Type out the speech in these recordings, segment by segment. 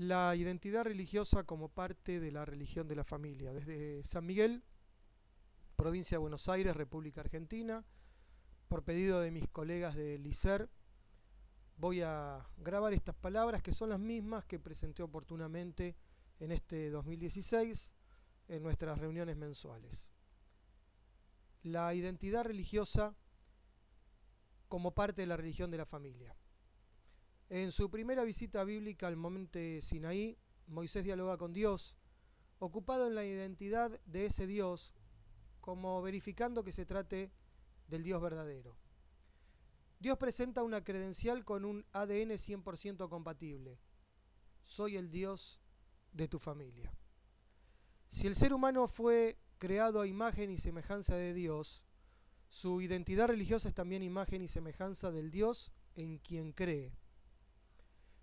La identidad religiosa como parte de la religión de la familia. Desde San Miguel, provincia de Buenos Aires, República Argentina, por pedido de mis colegas de LICER, voy a grabar estas palabras que son las mismas que presenté oportunamente en este 2016 en nuestras reuniones mensuales. La identidad religiosa como parte de la religión de la familia. En su primera visita bíblica al monte Sinaí, Moisés dialoga con Dios, ocupado en la identidad de ese Dios, como verificando que se trate del Dios verdadero. Dios presenta una credencial con un ADN 100% compatible. Soy el Dios de tu familia. Si el ser humano fue creado a imagen y semejanza de Dios, su identidad religiosa es también imagen y semejanza del Dios en quien cree.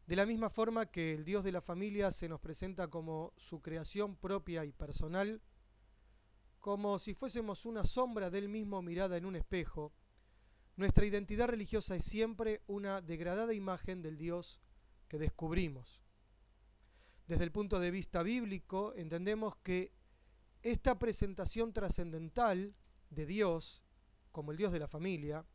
De la misma forma que el Dios de la familia se nos presenta como su creación propia y personal, como si fuésemos una sombra de él mismo mirada en un espejo, nuestra identidad religiosa es siempre una degradada imagen del Dios que descubrimos. Desde el punto de vista bíblico, entendemos que esta presentación trascendental de Dios, como el Dios de la familia,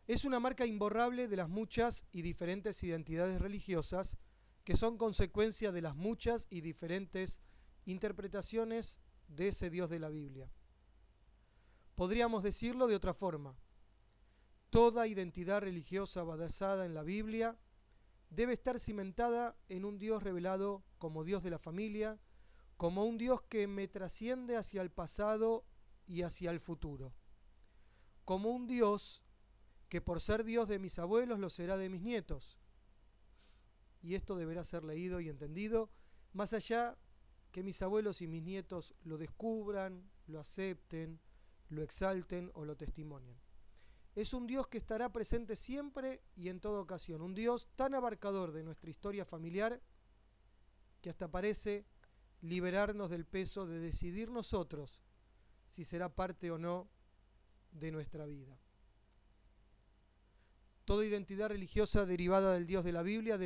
es una marca imborrable de las muchas y diferentes identidades religiosas que son consecuencia de las muchas y diferentes interpretaciones de ese Dios de la Biblia. Podríamos decirlo de otra forma. Toda identidad religiosa basada en la Biblia debe estar cimentada en un Dios revelado como Dios de la familia, como un Dios que me trasciende hacia el pasado y hacia el futuro, como un Dios que por ser Dios de mis abuelos lo será de mis nietos. Y esto deberá ser leído y entendido, más allá que mis abuelos y mis nietos lo descubran, lo acepten, lo exalten o lo testimonien. Es un Dios que estará presente siempre y en toda ocasión, un Dios tan abarcador de nuestra historia familiar que hasta parece liberarnos del peso de decidir nosotros si será parte o no de nuestra vida. Toda identidad religiosa derivada del Dios de la Biblia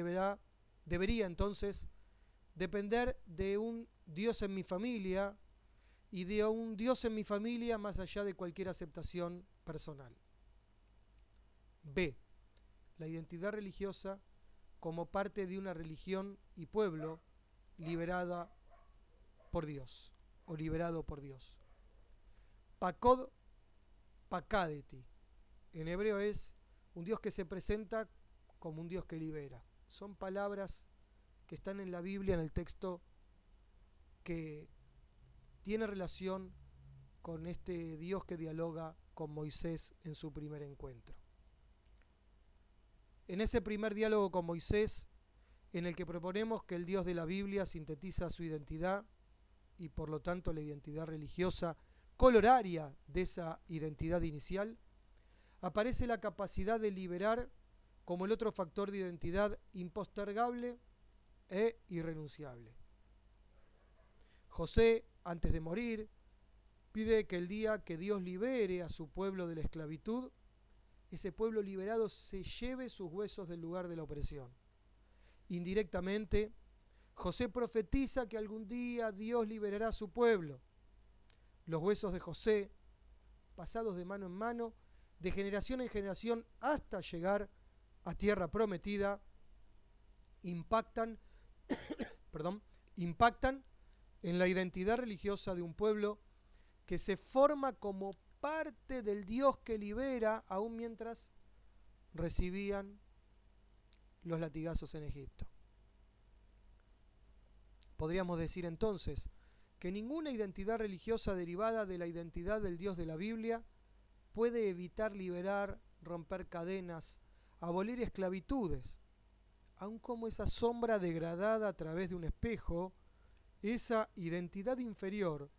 debería entonces depender de un Dios en mi familia y de un Dios en mi familia más allá de cualquier aceptación personal. B. La identidad religiosa como parte de una religión y pueblo liberada por Dios o liberado por Dios. Pakod Pakadeti. En hebreo es un Dios que se presenta como un Dios que libera. Son palabras que están en la Biblia, en el texto que tiene relación con este Dios que dialoga con Moisés en su primer encuentro. En ese primer diálogo con Moisés, en el que proponemos que el Dios de la Biblia sintetiza su identidad y por lo tanto la identidad religiosa coloraria de esa identidad inicial, aparece la capacidad de liberar como el otro factor de identidad impostergable e irrenunciable. José, antes de morir, pide que el día que Dios libere a su pueblo de la esclavitud, ese pueblo liberado se lleve sus huesos del lugar de la opresión. Indirectamente, José profetiza que algún día Dios liberará a su pueblo. Los huesos de José, pasados de mano en mano, de generación en generación hasta llegar a tierra prometida, impactan en la identidad religiosa de un pueblo que se forma como parte del Dios que libera, aún mientras recibían los latigazos en Egipto. Podríamos decir entonces que ninguna identidad religiosa derivada de la identidad del Dios de la Biblia puede evitar liberar, romper cadenas, abolir esclavitudes, aun como esa sombra degradada a través de un espejo, esa identidad inferior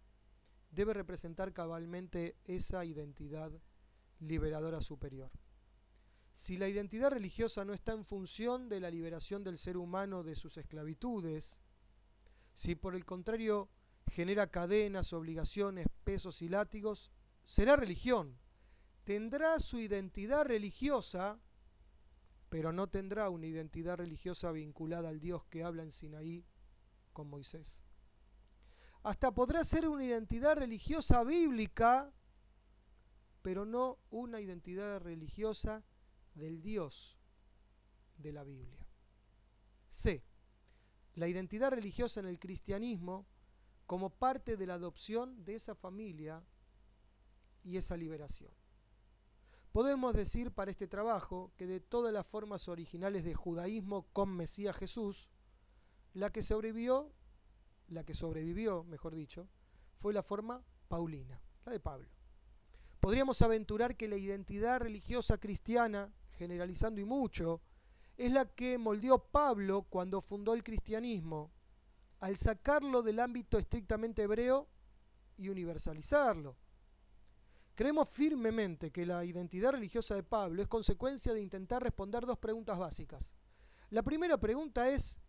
debe representar cabalmente esa identidad liberadora superior. Si la identidad religiosa no está en función de la liberación del ser humano de sus esclavitudes, si por el contrario genera cadenas, obligaciones, pesos y látigos, será religión. Tendrá su identidad religiosa, pero no tendrá una identidad religiosa vinculada al Dios que habla en Sinaí con Moisés. Hasta podrá ser una identidad religiosa bíblica, pero no una identidad religiosa del Dios de la Biblia. C. La identidad religiosa en el cristianismo como parte de la adopción de esa familia y esa liberación. Podemos decir para este trabajo que de todas las formas originales de judaísmo con Mesías Jesús, la que sobrevivió, mejor dicho, fue la forma paulina, la de Pablo. Podríamos aventurar que la identidad religiosa cristiana, generalizando y mucho, es la que moldeó Pablo cuando fundó el cristianismo, al sacarlo del ámbito estrictamente hebreo y universalizarlo. Creemos firmemente que la identidad religiosa de Pablo es consecuencia de intentar responder dos preguntas básicas. La primera pregunta es: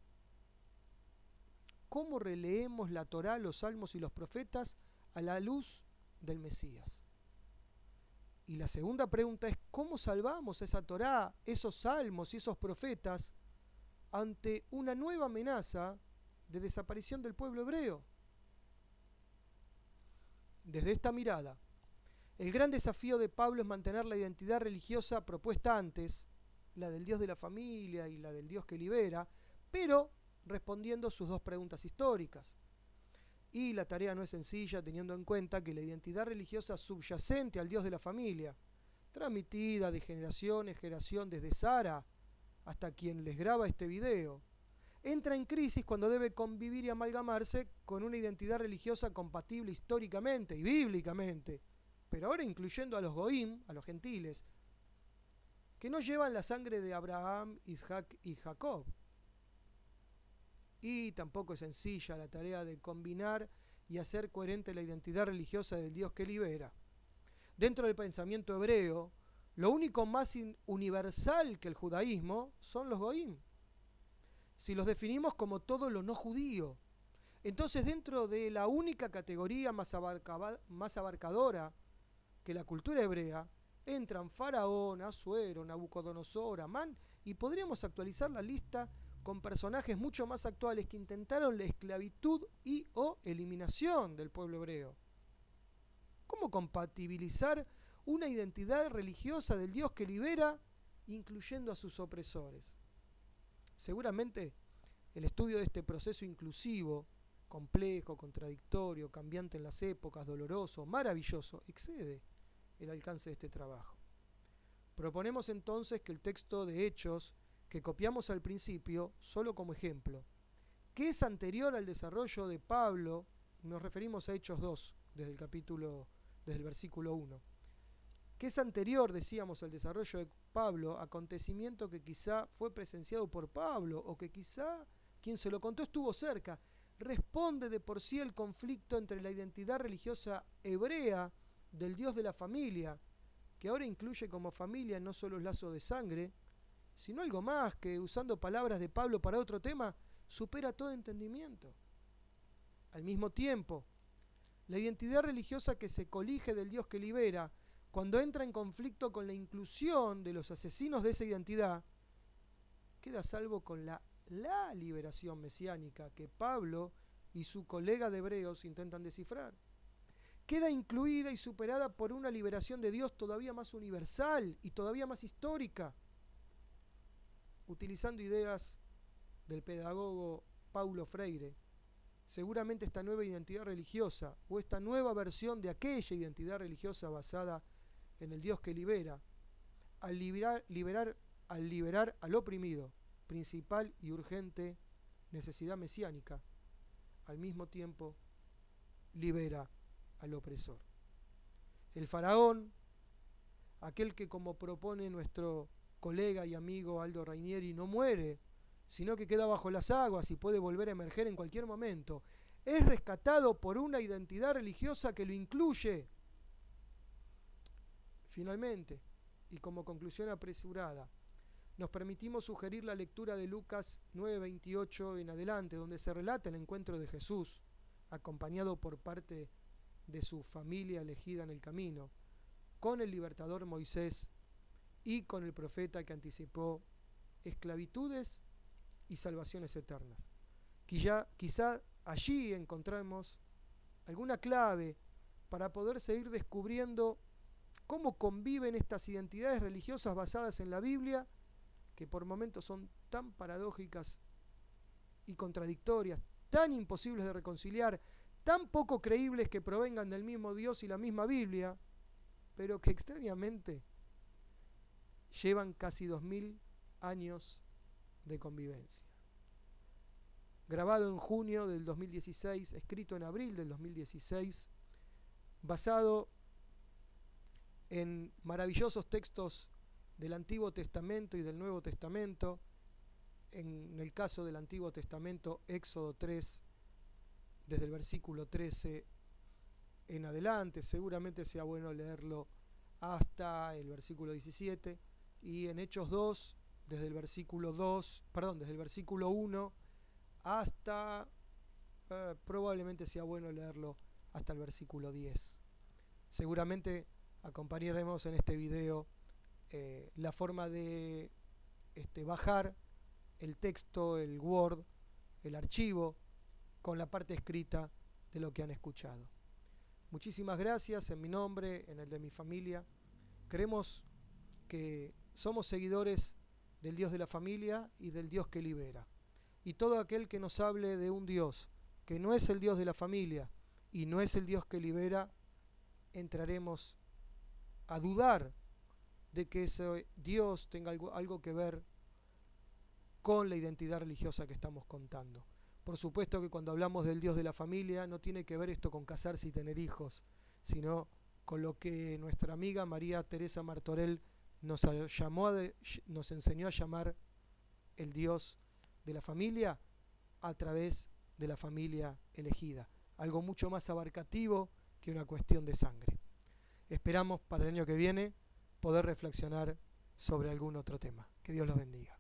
¿cómo releemos la Torá, los Salmos y los Profetas a la luz del Mesías? Y la segunda pregunta es: ¿cómo salvamos esa Torá, esos Salmos y esos Profetas ante una nueva amenaza de desaparición del pueblo hebreo? Desde esta mirada, el gran desafío de Pablo es mantener la identidad religiosa propuesta antes, la del Dios de la familia y la del Dios que libera, pero respondiendo sus dos preguntas históricas. Y la tarea no es sencilla teniendo en cuenta que la identidad religiosa subyacente al Dios de la familia, transmitida de generación en generación desde Sara hasta quien les graba este video, entra en crisis cuando debe convivir y amalgamarse con una identidad religiosa compatible históricamente y bíblicamente, pero ahora incluyendo a los goim, a los gentiles, que no llevan la sangre de Abraham, Isaac y Jacob. Y tampoco es sencilla la tarea de combinar y hacer coherente la identidad religiosa del Dios que libera. Dentro del pensamiento hebreo, lo único más universal que el judaísmo son los goim. Si los definimos como todo lo no judío, entonces dentro de la única categoría más abarcadora que la cultura hebrea, entran Faraón, Asuero, Nabucodonosor, Amán, y podríamos actualizar la lista con personajes mucho más actuales que intentaron la esclavitud y o eliminación del pueblo hebreo. ¿Cómo compatibilizar una identidad religiosa del Dios que libera, incluyendo a sus opresores? Seguramente el estudio de este proceso inclusivo, complejo, contradictorio, cambiante en las épocas, doloroso, maravilloso, excede el alcance de este trabajo. Proponemos entonces que el texto de Hechos que copiamos al principio, solo como ejemplo, que es anterior al desarrollo de Pablo, nos referimos a Hechos 2, desde el versículo 1, que es anterior, decíamos, al desarrollo de Pablo, acontecimiento que quizá fue presenciado por Pablo, o que quizá quien se lo contó estuvo cerca, responde de por sí el conflicto entre la identidad religiosa hebrea del Dios de la familia, que ahora incluye como familia no solo los lazos de sangre, sino algo más que, usando palabras de Pablo para otro tema, supera todo entendimiento. Al mismo tiempo, la identidad religiosa que se colige del Dios que libera, cuando entra en conflicto con la inclusión de los asesinos de esa identidad, queda a salvo con la liberación mesiánica que Pablo y su colega de Hebreos intentan descifrar. Queda incluida y superada por una liberación de Dios todavía más universal y todavía más histórica. Utilizando ideas del pedagogo Paulo Freire, seguramente esta nueva identidad religiosa o esta nueva versión de aquella identidad religiosa basada en el Dios que libera, al liberar al oprimido, principal y urgente necesidad mesiánica, al mismo tiempo libera al opresor. El faraón, aquel que, como propone nuestro colega y amigo Aldo Rainieri, no muere, sino que queda bajo las aguas y puede volver a emerger en cualquier momento, es rescatado por una identidad religiosa que lo incluye. Finalmente, y como conclusión apresurada, nos permitimos sugerir la lectura de Lucas 9:28 en adelante, donde se relata el encuentro de Jesús, acompañado por parte de su familia elegida en el camino, con el libertador Moisés y con el profeta que anticipó esclavitudes y salvaciones eternas. Quizá allí encontramos alguna clave para poder seguir descubriendo cómo conviven estas identidades religiosas basadas en la Biblia, que por momentos son tan paradójicas y contradictorias, tan imposibles de reconciliar, tan poco creíbles que provengan del mismo Dios y la misma Biblia, pero que extrañamente llevan casi 2000 años de convivencia. Grabado en junio del 2016, escrito en abril del 2016, basado en maravillosos textos del Antiguo Testamento y del Nuevo Testamento. En el caso del Antiguo Testamento, Éxodo 3, desde el versículo 13 en adelante, seguramente sea bueno leerlo hasta el versículo 17, y en Hechos 2, desde el versículo 1 hasta, probablemente sea bueno leerlo hasta el versículo 10. Seguramente acompañaremos en este video la forma de bajar el texto, el Word, el archivo, con la parte escrita de lo que han escuchado. Muchísimas gracias en mi nombre, en el de mi familia. Creemos que somos seguidores del Dios de la familia y del Dios que libera. Y todo aquel que nos hable de un Dios que no es el Dios de la familia y no es el Dios que libera, entraremos a dudar de que ese Dios tenga algo que ver con la identidad religiosa que estamos contando. Por supuesto que cuando hablamos del Dios de la familia no tiene que ver esto con casarse y tener hijos, sino con lo que nuestra amiga María Teresa Martorell nos enseñó a llamar el Dios de la familia a través de la familia elegida. Algo mucho más abarcativo que una cuestión de sangre. Esperamos para el año que viene poder reflexionar sobre algún otro tema. Que Dios los bendiga.